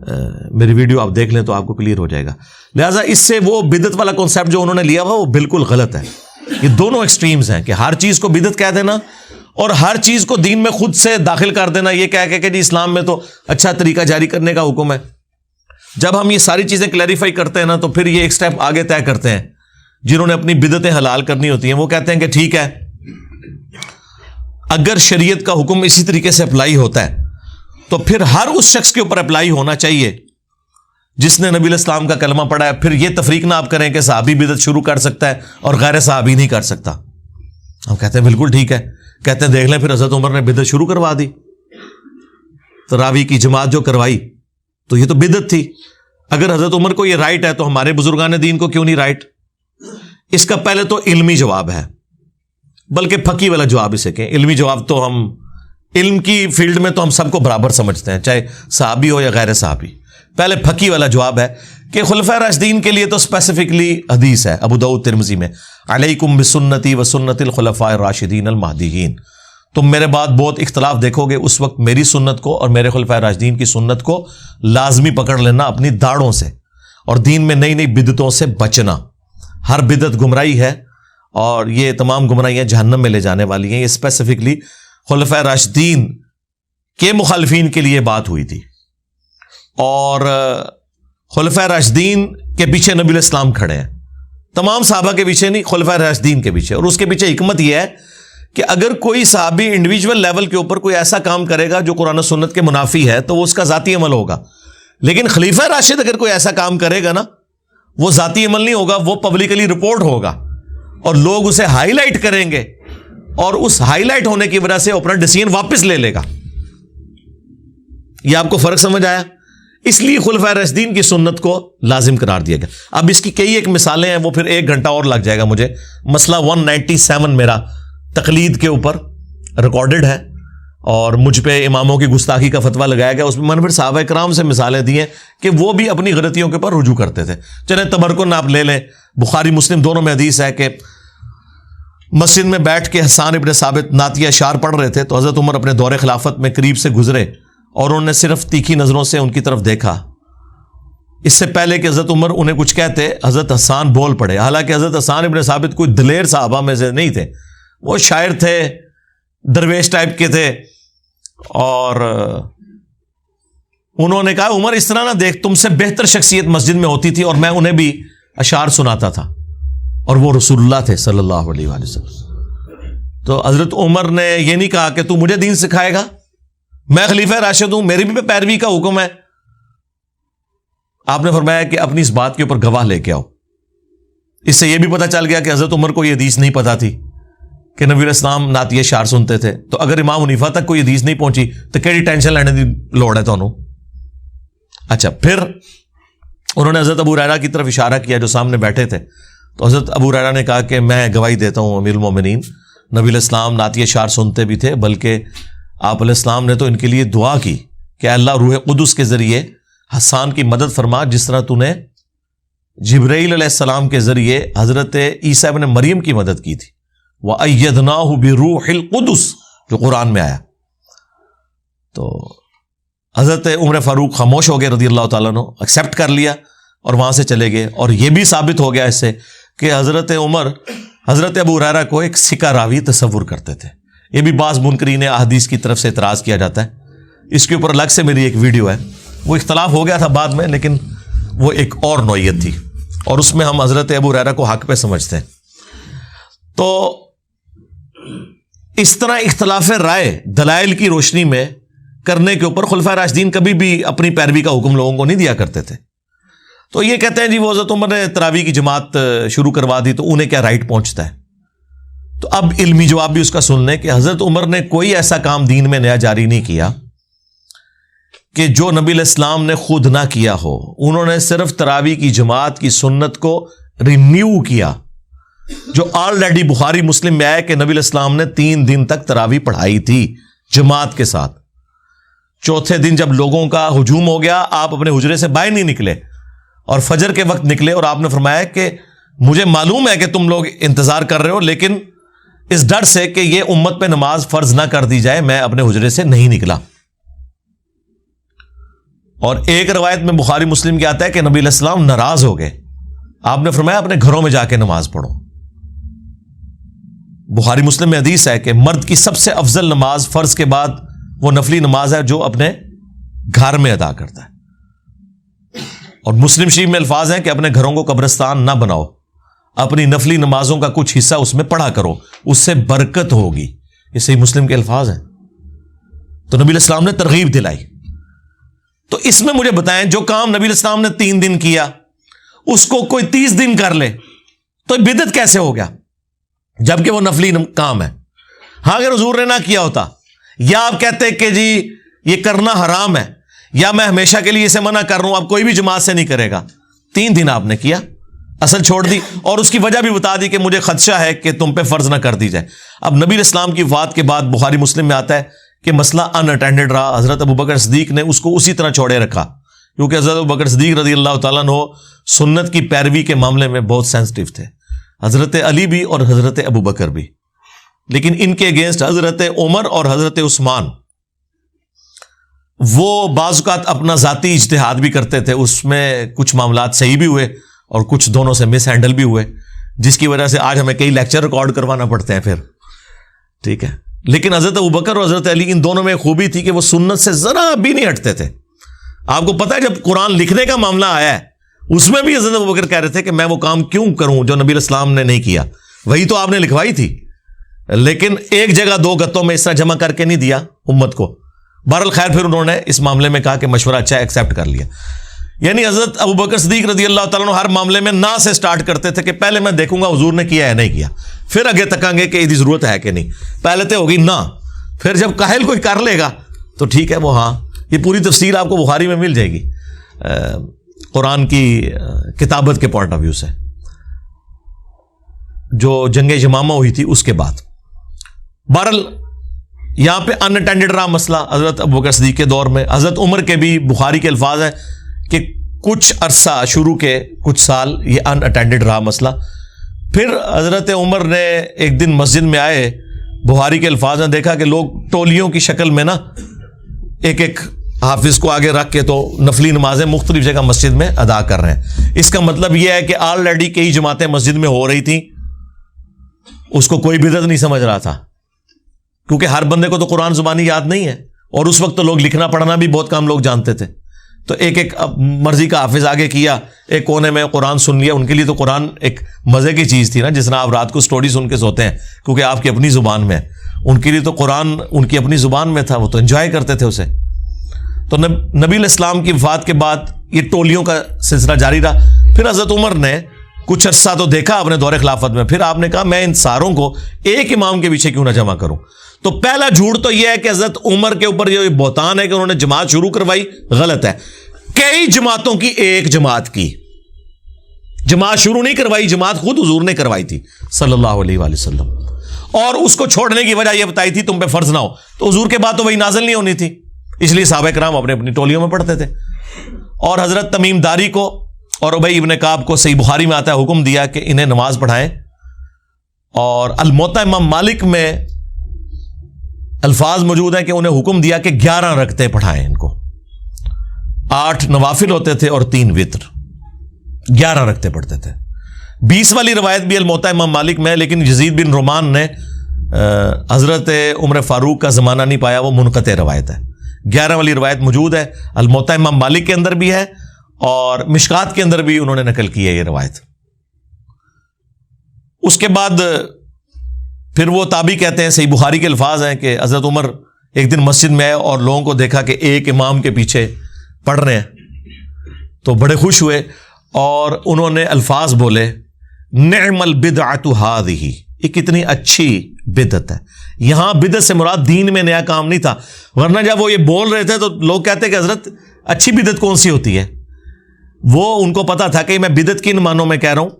میری ویڈیو آپ دیکھ لیں تو آپ کو کلیئر ہو جائے گا. لہٰذا اس سے وہ بدعت والا کانسیپٹ جو انہوں نے لیا ہوا وہ بالکل غلط ہے. یہ دونوں ایکسٹریمز ہیں کہ ہر چیز کو بدعت کہہ دینا اور ہر چیز کو دین میں خود سے داخل کر دینا یہ کہہ کے کہ جی اسلام میں تو اچھا طریقہ جاری کرنے کا حکم ہے. جب ہم یہ ساری چیزیں کلیریفائی کرتے ہیں نا تو پھر یہ ایک سٹیپ آگے طے کرتے ہیں. جنہوں نے اپنی بدعتیں حلال کرنی ہوتی ہیں وہ کہتے ہیں کہ ٹھیک ہے اگر شریعت کا حکم اسی طریقے سے اپلائی ہوتا ہے تو پھر ہر اس شخص کے اوپر اپلائی ہونا چاہیے جس نے نبی علیہ السلام کا کلمہ پڑھا ہے. پھر یہ تفریق نہ آپ کریں کہ صحابی بدعت شروع کر سکتا ہے اور غیر صحابی نہیں کر سکتا. ہم کہتے ہیں بالکل ٹھیک ہے. کہتے ہیں دیکھ لیں پھر حضرت عمر نے بدعت شروع کروا دی. تراویح کی جماعت جو کروائی تو یہ تو بدعت تھی. اگر حضرت عمر کو یہ رائٹ ہے تو ہمارے بزرگان دین کو کیوں نہیں رائٹ؟ اس کا پہلے تو علمی جواب ہے, بلکہ پھکی والا جواب اسے کہیں. علمی جواب تو ہم علم کی فیلڈ میں تو ہم سب کو برابر سمجھتے ہیں چاہے صحابی ہو یا غیر صحابی. پہلے پھکی والا جواب ہے کہ خلفائے راشدین کے لیے تو اسپیسیفکلی حدیث ہے ابو داؤد ترمذی میں علیکم بسنتی و سنت الخلفاء الراشدین المہدیین. تم میرے بعد بہت اختلاف دیکھو گے, اس وقت میری سنت کو اور میرے خلفائے راشدین کی سنت کو لازمی پکڑ لینا اپنی داڑھوں سے, اور دین میں نئی نئی بدعتوں سے بچنا. ہر بدعت گمراہی ہے اور یہ تمام گمراہیاں جہنم میں لے جانے والی ہیں. یہ اسپیسیفکلی خلفائے راشدین کے مخالفین کے لیے بات ہوئی تھی, اور خلفائے راشدین کے پیچھے نبی علیہ السلام کھڑے ہیں. تمام صحابہ کے پیچھے نہیں, خلفائے راشدین کے پیچھے. اور اس کے پیچھے حکمت یہ ہے کہ اگر کوئی صحابی انڈیویجول لیول کے اوپر کوئی ایسا کام کرے گا جو قرآن و سنت کے منافی ہے تو وہ اس کا ذاتی عمل ہوگا. لیکن خلیفہ راشد اگر کوئی ایسا کام کرے گا نا وہ ذاتی عمل نہیں ہوگا, وہ پبلکلی رپورٹ ہوگا اور لوگ اسے ہائی لائٹ کریں گے اور اس ہائی لائٹ ہونے کی وجہ سے اپنا ڈیسیژن واپس لے لے گا. یہ آپ کو فرق سمجھ آیا؟ اس لیے خلفائے راشدین کی سنت کو لازم قرار دیا گیا. اب اس کی کئی ایک مثالیں ہیں, وہ پھر 1 گھنٹہ اور لگ جائے گا مجھے. مسئلہ 197 میرا تقلید کے اوپر ریکارڈڈ ہے اور مجھ پہ اماموں کی گستاخی کا فتویٰ لگایا گیا. اس میں میں نے پھر صحابہ کرام سے مثالیں دی ہیں کہ وہ بھی اپنی غلطیوں کے اوپر رجوع کرتے تھے. چلیں تبرکن آپ لے لیں, بخاری مسلم دونوں میں حدیث ہے کہ مسجد میں بیٹھ کے حسان ابن ثابت نعتیہ اشعار پڑھ رہے تھے تو حضرت عمر اپنے دور خلافت میں قریب سے گزرے اور انہوں نے صرف تیکھی نظروں سے ان کی طرف دیکھا. اس سے پہلے کہ حضرت عمر انہیں کچھ کہتے حضرت حسان بول پڑے. حالانکہ حضرت حسان ابن ثابت کوئی دلیر صحابہ میں سے نہیں تھے, وہ شاعر تھے, درویش ٹائپ کے تھے, اور انہوں نے کہا عمر اس طرح نہ دیکھ, تم سے بہتر شخصیت مسجد میں ہوتی تھی اور میں انہیں بھی اشعار سناتا تھا, اور وہ رسول اللہ تھے صلی اللہ علیہ وآلہ وسلم. تو حضرت عمر نے یہ نہیں کہا کہ تو مجھے دین سکھائے گا, میں خلیفہ راشد ہوں, میری بھی پیروی کا حکم ہے. آپ نے فرمایا کہ اپنی اس بات کے اوپر گواہ لے کے آؤ. اس سے یہ بھی پتہ چل گیا کہ حضرت عمر کو یہ حدیث نہیں پتہ تھی کہ نبی علیہ السلام نعتیہ اشعار سنتے تھے. تو اگر امام حنیفہ تک کوئی حدیث نہیں پہنچی تو کیڑی ٹینشن لینے دی لوڑ ہے تانوں. اچھا, پھر انہوں نے حضرت ابو ہریرہ کی طرف اشارہ کیا جو سامنے بیٹھے تھے. تو حضرت ابو ہریرہ نے کہا کہ میں گواہی دیتا ہوں امیر المومنین, نبی علیہ السلام نعتیہ اشعار سنتے بھی تھے, بلکہ آپ علیہ السلام نے تو ان کے لیے دعا کی کہ اللہ روح قدس کے ذریعے حسان کی مدد فرما جس طرح تو نے جبرائیل علیہ السلام کے ذریعے حضرت عیسیٰ ابن مریم کی مدد کی تھی. وَأَيَّدْنَاهُ بِرُوحِ الْقُدُسِ جو قرآن میں آیا. تو حضرت عمر فاروق خاموش ہو گئے رضی اللہ تعالیٰ عنہ, ایکسیپٹ کر لیا اور وہاں سے چلے گئے. اور یہ بھی ثابت ہو گیا اس سے کہ حضرت عمر حضرت ابو ہریرہ کو ایک سکہ راوی تصور کرتے تھے. یہ بھی بعض منکرین احادیث کی طرف سے اعتراض کیا جاتا ہے. اس کے اوپر الگ سے میری ایک ویڈیو ہے, وہ اختلاف ہو گیا تھا بعد میں, لیکن وہ ایک اور نوعیت تھی اور اس میں ہم حضرت ابو ہریرہ کو حق پہ سمجھتے ہیں. تو اس طرح اختلاف رائے دلائل کی روشنی میں کرنے کے اوپر خلفائے راشدین کبھی بھی اپنی پیروی کا حکم لوگوں کو نہیں دیا کرتے تھے. تو یہ کہتے ہیں جی وہ حضرت عمر نے تراویح کی جماعت شروع کروا دی تو انہیں کیا رائٹ پہنچتا ہے. تو اب علمی جواب بھی اس کا سن لیں کہ حضرت عمر نے کوئی ایسا کام دین میں نیا جاری نہیں کیا کہ جو نبی علیہ السلام نے خود نہ کیا ہو. انہوں نے صرف تراویح کی جماعت کی سنت کو رینیو کیا جو آلریڈی بخاری مسلم میں آیا کہ نبی علیہ السلام نے 3 دن تک تراویح پڑھائی تھی جماعت کے ساتھ. چوتھے دن جب لوگوں کا ہجوم ہو گیا آپ اپنے حجرے سے باہر نہیں نکلے اور فجر کے وقت نکلے, اور آپ نے فرمایا کہ مجھے معلوم ہے کہ تم لوگ انتظار کر رہے ہو, لیکن اس ڈر سے کہ یہ امت پہ نماز فرض نہ کر دی جائے میں اپنے حجرے سے نہیں نکلا. اور ایک روایت میں بخاری مسلم کے آتا ہے کہ نبی علیہ السلام ناراض ہو گئے، آپ نے فرمایا اپنے گھروں میں جا کے نماز پڑھو۔ بخاری مسلم میں حدیث ہے کہ مرد کی سب سے افضل نماز فرض کے بعد وہ نفلی نماز ہے جو اپنے گھر میں ادا کرتا ہے۔ اور مسلم شریف میں الفاظ ہیں کہ اپنے گھروں کو قبرستان نہ بناؤ، اپنی نفلی نمازوں کا کچھ حصہ اس میں پڑھا کرو، اس سے برکت ہوگی۔ یہ صحیح مسلم کے الفاظ ہیں۔ تو نبی علیہ السلام نے ترغیب دلائی۔ تو اس میں مجھے بتائیں، جو کام نبی علیہ السلام نے 3 دن کیا اس کو کوئی 30 دن کر لے تو بدعت کیسے ہو گیا، جبکہ وہ نفلی کام ہے؟ ہاں اگر حضور نے نہ کیا ہوتا، یا آپ کہتے کہ جی یہ کرنا حرام ہے، یا میں ہمیشہ کے لیے اسے منع کر رہا ہوں، اب کوئی بھی جماعت سے نہیں کرے گا، 3 دن آپ نے کیا، اصل چھوڑ دی، اور اس کی وجہ بھی بتا دی کہ مجھے خدشہ ہے کہ تم پہ فرض نہ کر دی جائے۔ اب نبی علیہ السلام کی وفات کے بعد بخاری مسلم میں آتا ہے کہ مسئلہ ان اٹینڈڈ رہا، حضرت ابوبکر صدیق نے اس کو اسی طرح چھوڑے رکھا، کیونکہ حضرت ابوبکر صدیق رضی اللہ تعالیٰ عنہ سنت کی پیروی کے معاملے میں بہت سینسٹیو تھے، حضرت علی بھی اور حضرت ابوبکر بھی، لیکن ان کے اگینسٹ حضرت عمر اور حضرت عثمان، وہ بعض اوقات اپنا ذاتی اجتہاد بھی کرتے تھے، اس میں کچھ معاملات صحیح بھی ہوئے اور کچھ دونوں سے مس ہینڈل بھی ہوئے، جس کی وجہ سے آج ہمیں کئی لیکچر ریکارڈ کروانا پڑتے ہیں پھر، ٹھیک ہے۔ لیکن حضرت ابوبکر اور حضرت علی ان دونوں میں خوبی تھی کہ وہ سنت سے ذرا بھی نہیں ہٹتے تھے۔ آپ کو پتہ ہے جب قرآن لکھنے کا معاملہ آیا ہے اس میں بھی حضرت ابوبکر کہہ رہے تھے کہ میں وہ کام کیوں کروں جو نبی علیہ السلام نے نہیں کیا، وہی تو آپ نے لکھوائی تھی، لیکن ایک جگہ 2 گتوں میں اس طرح جمع کر کے نہیں دیا امت کو۔ بہرحال خیر پھر انہوں نے اس معاملے میں کہا کہ مشورہ اچھا ہے، ایکسیپٹ کر لیا۔ یعنی حضرت ابوبکر صدیق رضی اللہ تعالیٰ عنہ ہر معاملے میں نہ سے سٹارٹ کرتے تھے کہ پہلے میں دیکھوں گا حضور نے کیا ہے نہیں کیا، پھر آگے تکاں گے کہ اس کی ضرورت ہے کہ نہیں، پہلے تو ہوگی نہ، پھر جب قائل کوئی کر لے گا تو ٹھیک ہے وہ ہاں۔ یہ پوری تفسیر آپ کو بخاری میں مل جائے گی قرآن کی کتابت کے پوائنٹ آف ویو سے، جو جنگ یمامہ ہوئی تھی اس کے بعد۔ بہرحال یہاں پہ ان اٹینڈڈ رہا مسئلہ حضرت ابوبکر صدیق کے دور میں۔ حضرت عمر کے بھی بخاری کے الفاظ ہیں کہ کچھ عرصہ شروع کے کچھ سال یہ ان اٹینڈڈ رہا مسئلہ۔ پھر حضرت عمر نے ایک دن مسجد میں آئے، بخاری کے الفاظ ہیں، دیکھا کہ لوگ ٹولیوں کی شکل میں نا ایک ایک حافظ کو آگے رکھ کے تو نفلی نمازیں مختلف جگہ مسجد میں ادا کر رہے ہیں۔ اس کا مطلب یہ ہے کہ آلریڈی کئی جماعتیں مسجد میں ہو رہی تھیں، اس کو کوئی بدعت نہیں سمجھ رہا تھا، کیونکہ ہر بندے کو تو قرآن زبانی یاد نہیں ہے، اور اس وقت تو لوگ لکھنا پڑھنا بھی بہت کم لوگ جانتے تھے، تو ایک ایک مرضی کا حافظ آگے کیا، ایک کونے میں قرآن سن لیا۔ ان کے لیے تو قرآن ایک مزے کی چیز تھی نا، جس طرح آپ رات کو سٹوری سن کے سوتے ہیں کیونکہ آپ کی اپنی زبان میں ہے، ان کے لیے تو قرآن ان کی اپنی زبان میں تھا، وہ تو انجوائے کرتے تھے اسے۔ تو نبی علیہ السلام کی وفات کے بعد یہ ٹولیوں کا سلسلہ جاری رہا۔ پھر حضرت عمر نے کچھ عرصہ تو دیکھا اپنے دور خلافت میں، پھر آپ نے کہا میں ان ساروں کو ایک امام کے پیچھے کیوں نہ جمع کروں۔ تو پہلا جھوٹ تو یہ ہے کہ حضرت عمر کے اوپر یہ بہتان ہے کہ انہوں نے جماعت شروع کروائی، غلط ہے۔ کئی جماعتوں کی ایک جماعت کی، جماعت شروع نہیں کروائی، جماعت خود حضور نے کروائی تھی صلی اللہ علیہ وآلہ وسلم، اور اس کو چھوڑنے کی وجہ یہ بتائی تھی تم پہ فرض نہ ہو، تو حضور کے بعد تو وہی نازل نہیں ہونی تھی، اس لیے صحابہ کرام اپنے اپنی ٹولیوں میں پڑھتے تھے۔ اور حضرت تمیم داری کو اور ابی ابن کعب کو صحیح بخاری میں آتا ہے حکم دیا کہ انہیں نماز پڑھائیں، اور الموطا امام مالک میں الفاظ موجود ہیں کہ انہیں حکم دیا کہ 11 رکعتیں پڑھائیں ان کو، 8 نوافل ہوتے تھے اور 3 وتر، 11 رکعتیں پڑھتے تھے۔ 20 والی روایت بھی الموطا امام مالک میں ہے، لیکن یزید بن رومان نے حضرت عمر فاروق کا زمانہ نہیں پایا، وہ منقطع روایت ہے۔ 11 والی روایت موجود ہے، الموطا امام مالک کے اندر بھی ہے اور مشکات کے اندر بھی انہوں نے نقل کی ہے یہ روایت۔ اس کے بعد پھر وہ تابعی کہتے ہیں، صحیح بخاری کے الفاظ ہیں کہ حضرت عمر ایک دن مسجد میں آئے اور لوگوں کو دیکھا کہ ایک امام کے پیچھے پڑھ رہے ہیں، تو بڑے خوش ہوئے اور انہوں نے الفاظ بولے، نعم البدعۃ ہذہ، یہ کتنی اچھی بدعت ہے۔ یہاں بدعت سے مراد دین میں نیا کام نہیں تھا، ورنہ جب وہ یہ بول رہے تھے تو لوگ کہتے کہ حضرت اچھی بدعت کون سی ہوتی ہے؟ وہ ان کو پتا تھا کہ میں بدعت کن معنوں میں کہہ رہا ہوں،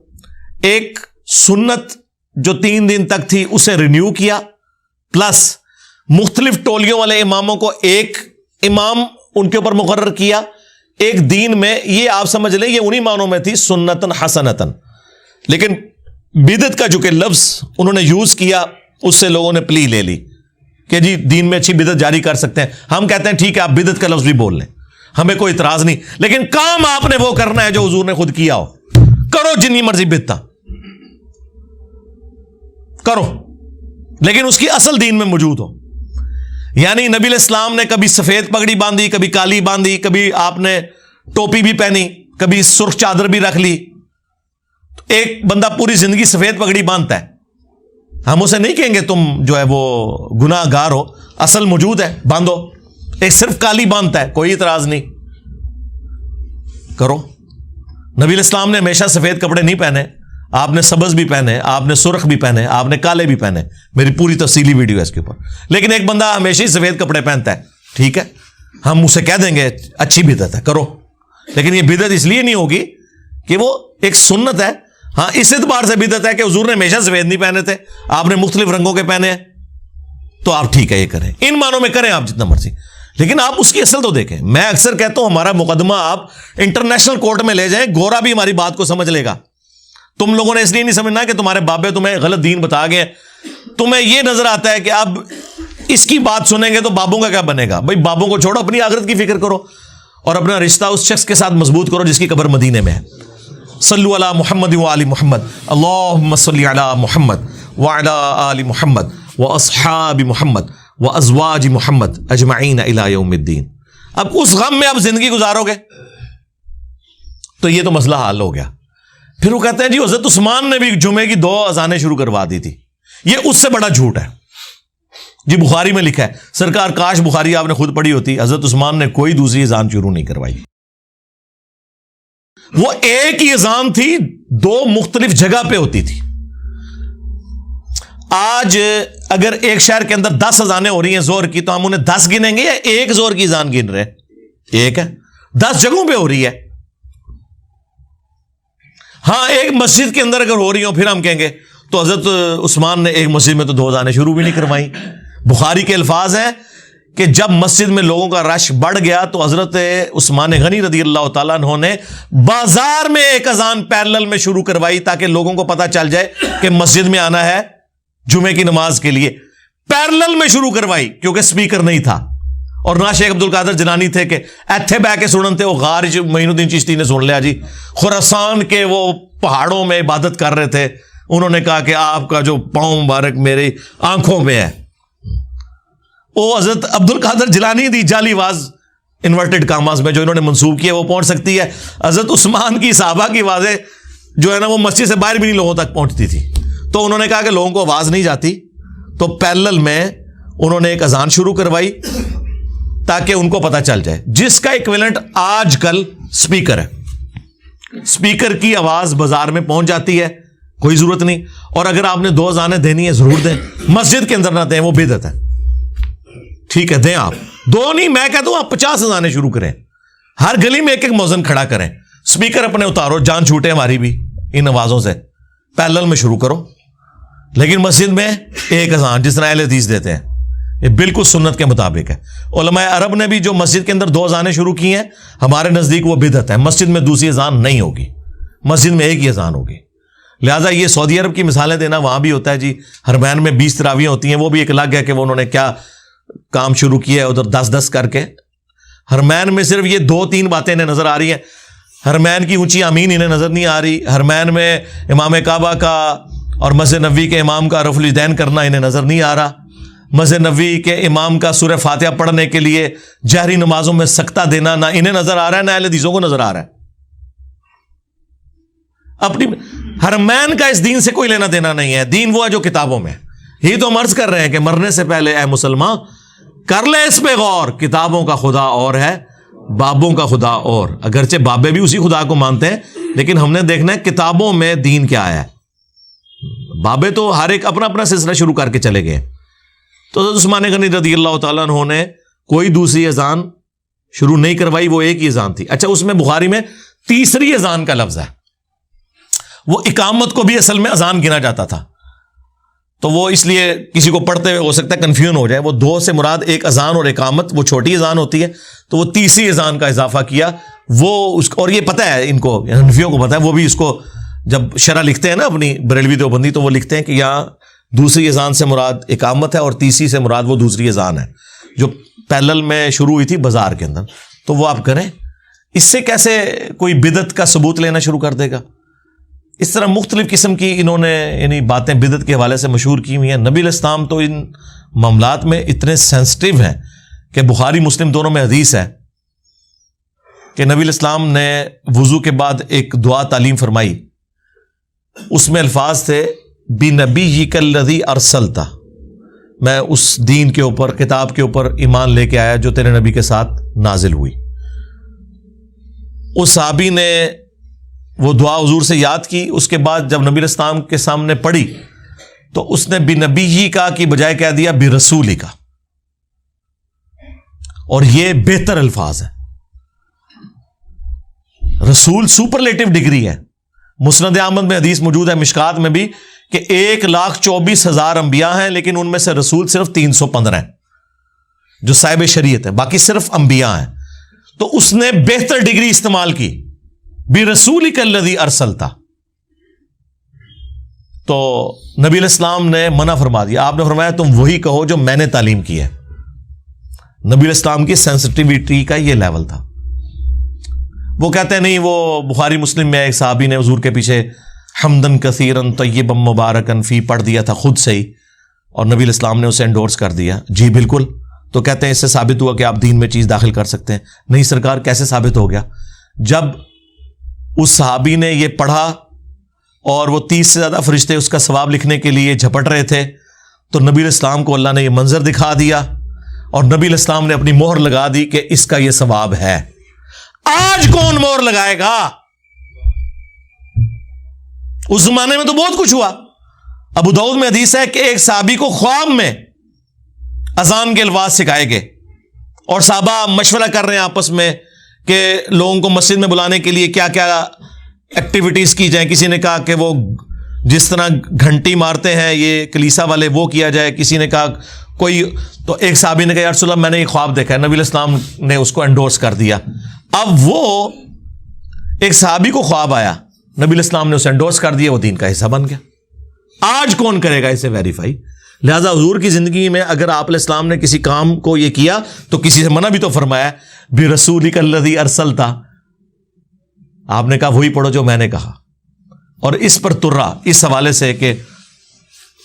ایک سنت جو 3 دن تک تھی اسے رینیو کیا، پلس مختلف ٹولیوں والے اماموں کو ایک امام ان کے اوپر مقرر کیا ایک دین میں، یہ آپ سمجھ لیں یہ انہی معنوں میں تھی سنتن حسنتن۔ لیکن بدعت کا جو کہ لفظ انہوں نے یوز کیا اس سے لوگوں نے پلی لے لی کہ جی دین میں اچھی بدعت جاری کر سکتے ہیں، ہم کہتے ہیں ٹھیک ہے آپ بدعت کا لفظ بھی بول لیں، ہمیں کوئی اعتراض نہیں، لیکن کام آپ نے وہ کرنا ہے جو حضور نے خود کیا ہو. کرو جتنی مرضی بدعت کرو، لیکن اس کی اصل دین میں موجود ہو. یعنی نبی علیہ السلام نے کبھی سفید پگڑی باندھی، کبھی کالی باندھی، کبھی آپ نے ٹوپی بھی پہنی، کبھی سرخ چادر بھی رکھ لی. ایک بندہ پوری زندگی سفید پگڑی باندھتا ہے، ہم اسے نہیں کہیں گے تم جو ہے وہ گناہ گار ہو، اصل موجود ہے باندھو. ایک صرف کالی باندھتا ہے، کوئی اعتراض نہیں، کرو. نبی علیہ السلام نے ہمیشہ سفید کپڑے نہیں پہنے، آپ نے سبز بھی پہنے، آپ نے سرخ بھی پہنے، آپ نے کالے بھی پہنے. میری پوری تفصیلی ویڈیو ہے اس کے اوپر. لیکن ایک بندہ ہمیشہ ہی سفید کپڑے پہنتا ہے، ٹھیک ہے، ہم اسے کہہ دیں گے اچھی بدعت ہے، کرو. لیکن یہ بدعت اس لیے نہیں ہوگی کہ وہ ایک سنت ہے. ہاں اس اعتبار سے بدعت ہے کہ حضور نے ہمیشہ سفید نہیں پہنے تھے، آپ نے مختلف رنگوں کے پہنے ہیں، تو آپ ٹھیک ہے یہ کریں، ان معنوں میں کریں آپ جتنا مرضی، لیکن آپ اس کی اصل تو دیکھیں. میں اکثر کہتا ہوں ہمارا مقدمہ آپ انٹرنیشنل کورٹ میں لے جائیں، گورا بھی ہماری بات کو سمجھ لے گا. تم لوگوں نے اس لیے نہیں سمجھنا کہ تمہارے بابے تمہیں غلط دین بتا گئے، تمہیں یہ نظر آتا ہے کہ اب اس کی بات سنیں گے تو بابوں کا کیا بنے گا. بھائی بابوں کو چھوڑو، اپنی آخرت کی فکر کرو اور اپنا رشتہ اس شخص کے ساتھ مضبوط کرو جس کی قبر مدینے میں ہے. صلو علی محمد وآل محمد، اللہم صلی علی محمد وعلی آل محمد واصحاب محمد وازواج محمد اجمعین الی یوم الدین. اب اس غم میں آپ زندگی گزارو گے تو یہ تو مسئلہ حل ہو گیا. پھر وہ کہتے ہیں جی حضرت عثمان نے بھی جمعے کی 2 اذانیں شروع کروا دی تھی. یہ اس سے بڑا جھوٹ ہے. جی بخاری میں لکھا ہے، سرکار کاش بخاری آپ نے خود پڑھی ہوتی، حضرت عثمان نے کوئی دوسری اذان شروع نہیں کروائی. وہ ایک ہی اذان تھی، 2 مختلف جگہ پہ ہوتی تھی. آج اگر ایک شہر کے اندر 10 اذانیں ہو رہی ہیں زور کی، تو ہم انہیں 10 گنیں گے یا ایک زور کی اذان گن رہے؟ ایک ہے، 10 جگہوں پہ ہو رہی ہے. ہاں ایک مسجد کے اندر اگر ہو رہی ہوں پھر ہم کہیں گے تو حضرت عثمان نے ایک مسجد میں تو 2 اذانیں شروع بھی نہیں کروائی. بخاری کے الفاظ ہیں کہ جب مسجد میں لوگوں کا رش بڑھ گیا تو حضرت عثمان غنی رضی اللہ تعالیٰ عنہ نے بازار میں ایک اذان پیرلل میں شروع کروائی تاکہ لوگوں کو پتا چل جائے کہ مسجد میں آنا ہے جمعے کی نماز کے لیے. پیرلل میں شروع کروائی کیونکہ سپیکر نہیں تھا اور نہ شیخ عبد القادر جنانی تھے کہ ایتھے بہ کے سنن تھے. وہ غار معین الدین چشتی نے سن لیا جی، خراسان کے وہ پہاڑوں میں عبادت کر رہے تھے، انہوں نے کہا کہ آپ کا جو پاؤں مبارک میری آنکھوں میں ہے. وہ حضرت عبد القادر جیلانی دی جعلی آواز انورٹڈ کاماز میں جو انہوں نے منسوب کی ہے وہ پہنچ سکتی ہے. حضرت عثمان کی صحابہ کی آوازیں جو ہے نا وہ مسجد سے باہر بھی نہیں لوگوں تک پہنچتی تھی. تو انہوں نے کہا کہ لوگوں کو آواز نہیں جاتی، تو پیرلل میں انہوں نے ایک اذان شروع کروائی تاکہ ان کو پتا چل جائے، جس کا ایکویلنٹ آج کل سپیکر ہے. سپیکر کی آواز بازار میں پہنچ جاتی ہے، کوئی ضرورت نہیں. اور اگر آپ نے 2 اذانیں دینی ہے ضرور دیں، مسجد کے اندر نہ دیں، وہ بدعت ہے. ٹھیک ہے دیں آپ 2 نہیں، میں کہتا ہوں آپ 50 اذانیں شروع کریں، ہر گلی میں ایک مؤذن کھڑا کریں، سپیکر اپنے اتارو، جان چھوٹے ہماری بھی ان آوازوں سے، پیرلل میں شروع کرو. لیکن مسجد میں ایک اذان جس طرح اہل حدیث دیتے ہیں، یہ بالکل سنت کے مطابق ہے. علماء عرب نے بھی جو مسجد کے اندر 2 اذانیں شروع کی ہیں، ہمارے نزدیک وہ بدعت ہے. مسجد میں دوسری اذان نہیں ہوگی، مسجد میں ایک ہی اذان ہوگی. لہٰذا یہ سعودی عرب کی مثالیں دینا، وہاں بھی ہوتا ہے جی، حرمین میں 20 تراویحیں ہوتی ہیں، وہ بھی ایک الگ ہے کہ وہ انہوں نے کیا کام شروع کیا ہے ادھر 10-10 کر کے. حرمین میں صرف یہ 2-3 باتیں انہیں نظر آ رہی ہیں. حرمین کی اونچی آمین انہیں نظر نہیں آ رہی، حرمین میں امام کعبہ کا اور مسجد نبوی کے امام کا رفع الیدین کرنا انہیں نظر نہیں آ رہا، مسجد نبوی کے امام کا سورہ فاتحہ پڑھنے کے لیے جہری نمازوں میں سکتہ دینا نہ انہیں نظر آ رہا ہے نہ اہل حدیثوں کو نظر آ رہا ہے. اپنی حرمین کا اس دین سے کوئی لینا دینا نہیں ہے، دین وہ ہے جو کتابوں میں. یہی تو ہم عرض کر رہے ہیں کہ مرنے سے پہلے اے مسلمان کر لے اس پہ غور، کتابوں کا خدا اور ہے، بابوں کا خدا اور. اگرچہ بابے بھی اسی خدا کو مانتے ہیں لیکن ہم نے دیکھنا ہے کتابوں میں دین کیا ہے. بابے تو ہر ایک اپنا اپنا سلسلہ شروع کر کے چلے گئے. تو حضرت عثمان غنی رضی اللہ تعالیٰ عنہ نے کوئی دوسری اذان شروع نہیں کروائی، وہ ایک ہی اذان تھی. اچھا اس میں بخاری میں تیسری اذان کا لفظ ہے، وہ اقامت کو بھی اصل میں اذان گنا جاتا تھا، تو وہ اس لیے کسی کو پڑھتے ہوئے ہو سکتا ہے کنفیوژن ہو جائے. وہ 2 سے مراد ایک اذان اور اقامت، وہ چھوٹی اذان ہوتی ہے، تو وہ تیسری اذان کا اضافہ کیا. وہ اس اور یہ پتہ ہے ان کو، حنفیوں کو پتہ ہے، وہ بھی اس کو جب شرح لکھتے ہیں نا اپنی بریلوی دیوبندی، تو وہ لکھتے ہیں کہ یہاں دوسری اذان سے مراد اقامت ہے اور تیسری سے مراد وہ دوسری اذان ہے جو پیرلل میں شروع ہوئی تھی بازار کے اندر. تو وہ آپ کریں. اس سے کیسے کوئی بدعت کا ثبوت لینا شروع کر دے گا؟ اس طرح مختلف قسم کی انہوں نے یعنی باتیں بدعت کے حوالے سے مشہور کی ہوئی ہیں. نبی علیہ السلام تو ان معاملات میں اتنے سینسٹیو ہیں کہ بخاری مسلم دونوں میں حدیث ہے کہ نبی علیہ السلام نے وضو کے بعد ایک دعا تعلیم فرمائی. اس میں الفاظ تھے بِنَبِيِّكَ الَّذِي أَرْسَلْتَ، میں اس دین کے اوپر، کتاب کے اوپر ایمان لے کے آیا جو تیرے نبی کے ساتھ نازل ہوئی. اس صحابی نے وہ دعا حضور سے یاد کی. اس کے بعد جب نبی علیہ السلام کے سامنے پڑھی تو اس نے بِنَبِيِّ کا کی بجائے کہہ دیا بِرَسُولِ کا، اور یہ بہتر الفاظ ہیں. رسول سپرلیٹو ڈگری ہے. مسند احمد میں حدیث موجود ہے، مشکات میں بھی، کہ 1,24,000 انبیاء ہیں لیکن ان میں سے رسول صرف 315 ہیں جو صاحب شریعت ہے، باقی صرف انبیاء ہیں. تو اس نے بہتر ڈگری استعمال کی، بِرَسُولِكَ الَّذِي أَرْسَلْتَ. تو نبی علیہ السلام نے منع فرما دیا. آپ نے فرمایا تم وہی کہو جو میں نے تعلیم کی ہے. نبی علیہ السلام کی سینسٹیوٹی کا یہ لیول تھا. وہ کہتے ہیں نہیں، وہ بخاری مسلم میں ایک صحابی نے حضور کے پیچھے حمدن کثیرن طیبا مبارکن فی پڑھ دیا تھا خود سے ہی، اور نبی علیہ السلام نے اسے انڈورس کر دیا. جی بالکل. تو کہتے ہیں اس سے ثابت ہوا کہ آپ دین میں چیز داخل کر سکتے ہیں. نہیں سرکار، کیسے ثابت ہو گیا؟ جب اس صحابی نے یہ پڑھا اور وہ 30 سے زیادہ فرشتے اس کا ثواب لکھنے کے لیے جھپٹ رہے تھے، تو نبی علیہ السلام کو اللہ نے یہ منظر دکھا دیا اور نبی علیہ السلام نے اپنی مہر لگا دی کہ اس کا یہ ثواب ہے. آج کون مہر لگائے گا؟ اس زمانے میں تو بہت کچھ ہوا. ابو داؤد میں حدیث ہے کہ ایک صحابی کو خواب میں اذان کے الفاظ سکھائے گئے اور صحابہ مشورہ کر رہے ہیں آپس میں کہ لوگوں کو مسجد میں بلانے کے لیے کیا کیا ایکٹیویٹیز کی جائیں. کسی نے کہا کہ وہ جس طرح گھنٹی مارتے ہیں یہ کلیسا والے وہ کیا جائے. کسی نے کہا کوئی، تو ایک صحابی نے کہا یا رسول اللہ میں نے یہ خواب دیکھا ہے. نبی علیہ السلام نے اس کو انڈورس کر دیا. اب وہ ایک صحابی کو خواب آیا، نبی علیہ السلام نے اسے انڈورس کر دیا، وہ دین کا حصہ بن گیا. آج کون کرے گا اسے ویریفائی؟ لہذا حضور کی زندگی میں اگر آپ علیہ السلام نے کسی کام کو یہ کیا تو کسی سے منع بھی تو فرمایا بِرَسُولِكَ الَّذِي أَرْسَلْتَ. آپ نے کہا وہی پڑھو جو میں نے کہا. اور اس پر ترا اس حوالے سے کہ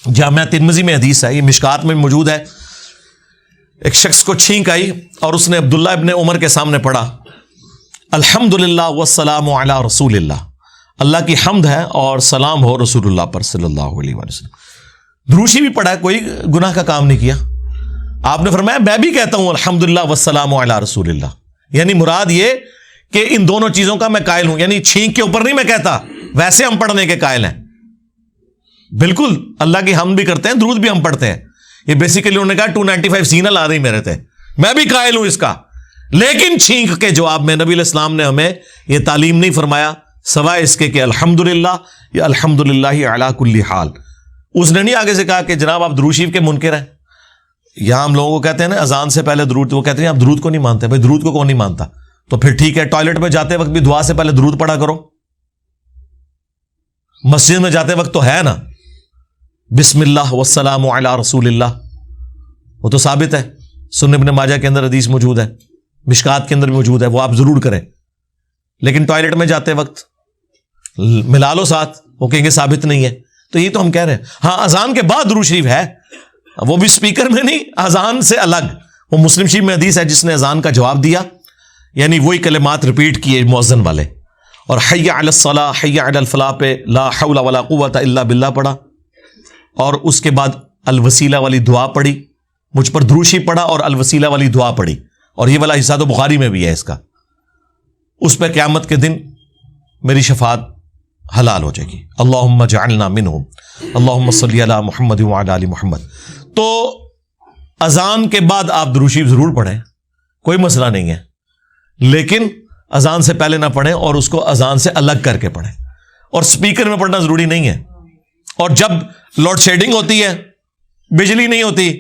جامعہ ترمذی میں حدیث ہے، یہ مشکات میں موجود ہے. ایک شخص کو چھینک آئی اور اس نے عبداللہ ابن عمر کے سامنے پڑھا الحمدللہ والسلام علی رسول اللہ، اللہ کی حمد ہے اور سلام ہو رسول اللہ پر صلی اللہ علیہ وسلم. دروشی بھی پڑھا ہے، کوئی گناہ کا کام نہیں کیا. آپ نے فرمایا میں بھی کہتا ہوں الحمدللہ والسلام علی رسول اللہ، یعنی مراد یہ کہ ان دونوں چیزوں کا میں قائل ہوں. یعنی چھینک کے اوپر نہیں میں کہتا، ویسے ہم پڑھنے کے قائل ہیں. بالکل اللہ کی حمد بھی کرتے ہیں، درود بھی ہم پڑھتے ہیں. یہ بیسیکلی انہوں نے کہا 295 سینل آ رہی میرے تھے، میں بھی قائل ہوں اس کا. لیکن چھینک کے جواب میں نبی علیہ السلام نے ہمیں یہ تعلیم نہیں فرمایا سوائے اس کے کہ الحمدللہ یا الحمدللہ علی کل حال. اس نے نہیں آگے سے کہا کہ جناب آپ درود شریف کے منکر ہیں. یہاں ہم لوگوں کو کہتے ہیں نا اذان سے پہلے درود، وہ کہتے ہیں آپ درود کو نہیں مانتے. بھائی درود کو کون نہیں مانتا؟ تو پھر ٹھیک ہے، ٹوائلٹ میں جاتے وقت بھی دعا سے پہلے درود پڑھا کرو. مسجد میں جاتے وقت تو ہے نا بسم اللہ والسلام علی رسول اللہ، وہ تو ثابت ہے. سنن ابن ماجہ کے اندر حدیث موجود ہے، مشکات کے اندر بھی موجود ہے، وہ آپ ضرور کریں. لیکن ٹوائلٹ میں جاتے وقت ملا لو ساتھ، وہ کہیں گے ثابت نہیں ہے. تو یہ تو ہم کہہ رہے ہیں. ہاں اذان کے بعد درود شریف ہے، وہ بھی سپیکر میں نہیں، اذان سے الگ. وہ مسلم شریف میں حدیث ہے جس نے اذان کا جواب دیا، یعنی وہی کلمات ریپیٹ کیے مؤذن والے، اور حی علی الصلاح حی علی الفلاح پہ لا حول ولا قوت الا باللہ پڑھا، اور اس کے بعد الوسیلہ والی دعا پڑھی، مجھ پر درود شریف پڑھا اور الوسیلہ والی دعا پڑھی. اور یہ والا حصہ تو بخاری میں بھی ہے اس کا. اس پہ قیامت کے دن میری شفاعت حلال ہو جائے گی. اللہم اجعلنا منہم، اللہم صلی علی محمد وعلی آل محمد. تو اذان کے بعد آپ درود شریف ضرور پڑھیں، کوئی مسئلہ نہیں ہے، لیکن اذان سے پہلے نہ پڑھیں اور اس کو اذان سے الگ کر کے پڑھیں. اور سپیکر میں پڑھنا ضروری نہیں ہے. اور جب لوڈ شیڈنگ ہوتی ہے، بجلی نہیں ہوتی،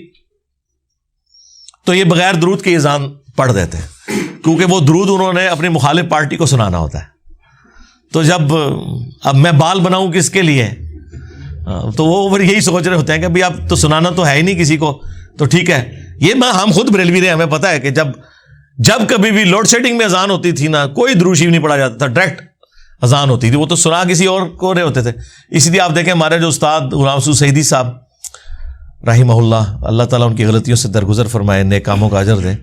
تو یہ بغیر درود کے اذان پڑھ دیتے ہیں، کیونکہ وہ درود انہوں نے اپنی مخالف پارٹی کو سنانا ہوتا ہے. تو جب اب میں بال بناؤں کس کے لیے، تو وہ پھر یہی سوچ رہے ہوتے ہیں کہ بھائی اب تو سنانا تو ہے ہی نہیں کسی کو، تو ٹھیک ہے. یہ ہم خود بریلوی رہے، ہمیں پتہ ہے کہ جب جب کبھی بھی لوڈ شیڈنگ میں اذان ہوتی تھی نا، کوئی درود شریف نہیں پڑھا جاتا تھا، ڈائریکٹ اذان ہوتی تھی، وہ تو سنا کسی اور کو رہے ہوتے تھے. اسی لیے آپ دیکھیں ہمارے جو استاد غلام مسعود سعیدی صاحب رحمہ اللہ تعالیٰ ان کی غلطیوں سے درگزر فرمائے، نیک کاموں کا اجر دے،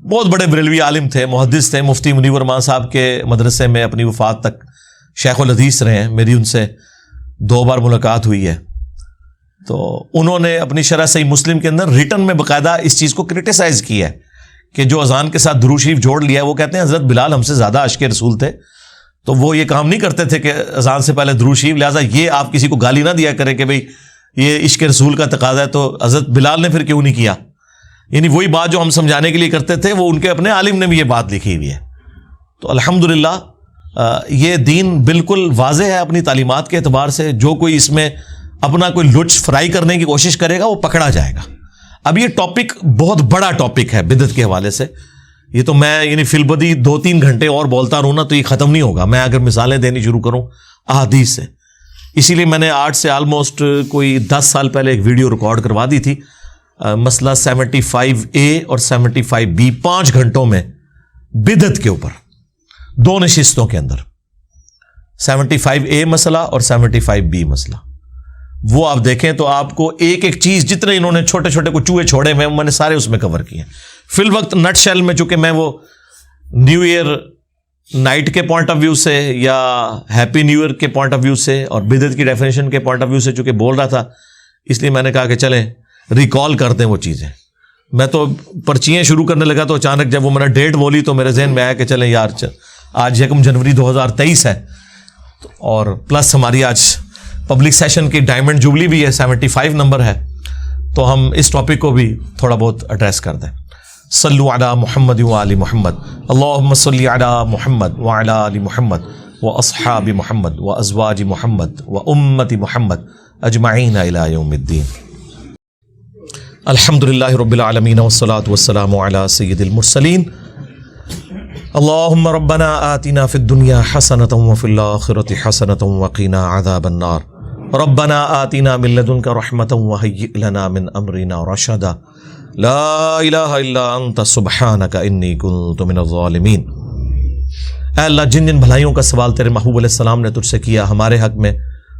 بہت بڑے بریلوی عالم تھے، محدث تھے، مفتی منیر الرحمان صاحب کے مدرسے میں اپنی وفات تک شیخ الحدیث رہے ہیں. میری ان سے 2 بار ملاقات ہوئی ہے. تو انہوں نے اپنی شرح صحیح مسلم کے اندر ریٹن میں باقاعدہ اس چیز کو کرٹیسائز کیا ہے کہ جو اذان کے ساتھ درود شریف جوڑ لیا ہے. وہ کہتے ہیں حضرت بلال ہم سے زیادہ عاشق رسول تھے، تو وہ یہ کام نہیں کرتے تھے کہ اذان سے پہلے درود شریف، لہٰذا یہ آپ کسی کو گالی نہ دیا کریں کہ بھئی یہ عشق رسول کا تقاضا ہے، تو حضرت بلال نے پھر کیوں نہیں کیا. یعنی وہی بات جو ہم سمجھانے کے لیے کرتے تھے وہ ان کے اپنے عالم نے بھی یہ بات لکھی ہوئی ہے. تو الحمدللہ یہ دین بالکل واضح ہے اپنی تعلیمات کے اعتبار سے. جو کوئی اس میں اپنا کوئی لچ فرائی کرنے کی کوشش کرے گا وہ پکڑا جائے گا. اب یہ ٹاپک بہت بڑا ٹاپک ہے بدعت کے حوالے سے. یہ تو میں یعنی فی البدی 2-3 گھنٹے اور بولتا رہوں نا تو یہ ختم نہیں ہوگا، میں اگر مثالیں دینی شروع کروں احادیث سے. اسی لیے میں نے آج سے آلموسٹ کوئی 10 سال پہلے ایک ویڈیو ریکارڈ کروا دی تھی، مسئلہ 75A اور 75B، 5 گھنٹوں میں بدعت کے اوپر 2 نشستوں کے اندر، 75A مسئلہ اور 75B مسئلہ. وہ آپ دیکھیں تو آپ کو ایک ایک چیز جتنے انہوں نے چھوٹے چھوٹے کو چوہے چھوڑے ہوئے میں نے سارے اس میں کور کیے ہیں. فی الوقت نٹ شیل میں چونکہ میں وہ نیو ایئر نائٹ کے پوائنٹ آف ویو سے یا ہیپی نیو ایئر کے پوائنٹ آف ویو سے اور بدعت کی ڈیفینیشن کے پوائنٹ آف ویو سے چونکہ بول رہا تھا، اس لیے میں نے کہا کہ چلیں ریکال کر دیں وہ چیزیں. میں تو پرچیاں شروع کرنے لگا تو اچانک جب وہ میں نے ڈیٹ بولی تو میرے ذہن میں آیا کہ چلیں یار آج 1 جنوری 2023 ہے، اور پلس ہماری آج پبلک سیشن کی ڈائمنڈ جوبلی بھی ہے، 75 نمبر ہے، تو ہم اس ٹاپک کو بھی تھوڑا بہت ایڈریس کر دیں. صلو علی محمد و آل محمد، اللہم صلی علی محمد و علی آل محمد و اصحاب محمد و ازواج محمد و امت محمد اجمعین الی یوم الدین. الحمدللہ رب العالمین والصلاة والسلام علی سید المرسلین. اللہم ربنا آتنا فی الدنیا حسنۃ وفی الآخرۃ حسنۃ وقنا عذاب النار. ربنا آتنا من لدنک رحمۃ وہیئ لنا من امرنا رشدا. لا الہ الا انت سبحانک انی کنت من الظالمین. اے اللہ، جن جن بھلائیوں کا سوال تیرے محبوب علیہ السلام نے تجھ سے کیا، ہمارے حق میں،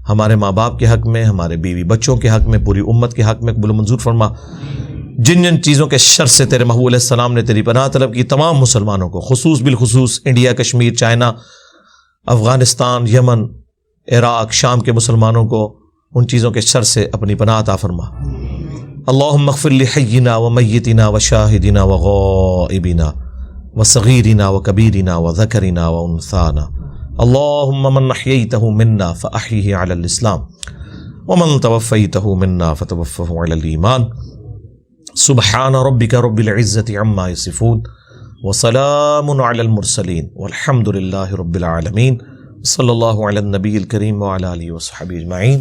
ہمارے ماں باپ کے حق میں، ہمارے بیوی بچوں کے حق میں، پوری امت کے حق میں قبول و منظور فرما. جن جن چیزوں کے شر سے تیرے محبوب علیہ السلام نے تیری پناہ طلب کی، تمام مسلمانوں کو خصوص بالخصوص انڈیا، کشمیر، چائنا، افغانستان، یمن، عراق، شام کے مسلمانوں کو ان چیزوں کے شر سے اپنی پناہ عطا فرما. اللہم اغفر لحینا و میتنا و شاہدنا و غائبنا و صغیرنا و کبیرنا و ذکرنا و انثانا. اللہم من احییتہ منا فاحیہ علی الاسلام ومن توفیتہ منا فتوفہ علی الایمان. سبحان ربک رب العزت عما یصفون وسلام علی المرسلین والحمد للہ رب العالمین. صلی اللہ علی النبی الکریم وعلی آلہ وصحبہ اجمعین.